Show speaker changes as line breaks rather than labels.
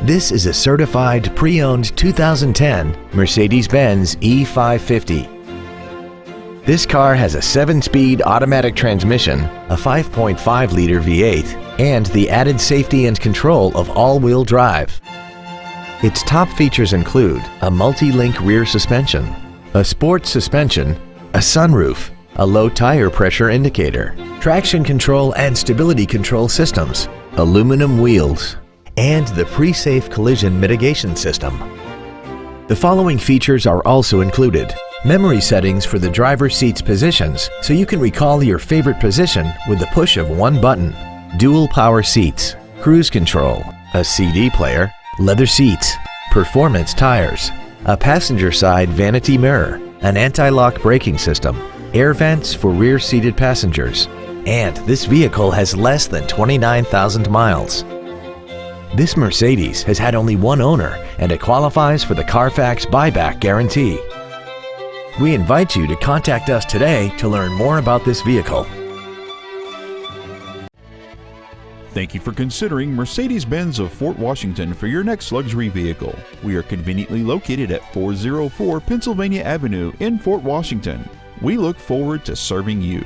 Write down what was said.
This is a certified pre-owned 2010 Mercedes-Benz E550. This car has a 7-speed automatic transmission, a 5.5-liter V8, and the added safety and control of all-wheel drive. Its top features include a multi-link rear suspension, a sport suspension, a sunroof, a low tire pressure indicator, traction control and stability control systems, aluminum wheels, and the pre-safe collision mitigation system. The following features are also included: memory settings for the driver's seat's positions so you can recall your favorite position with the push of one button, dual power seats, cruise control, a CD player, leather seats, performance tires, a passenger side vanity mirror, an anti-lock braking system, air vents for rear-seated passengers, and this vehicle has less than 29,000 miles. This Mercedes has had only one owner and it qualifies for the Carfax buyback guarantee. We invite you to contact us today to learn more about this vehicle.
Thank you for considering Mercedes-Benz of Fort Washington for your next luxury vehicle. We are conveniently located at 404 Pennsylvania Avenue in Fort Washington. We look forward to serving you.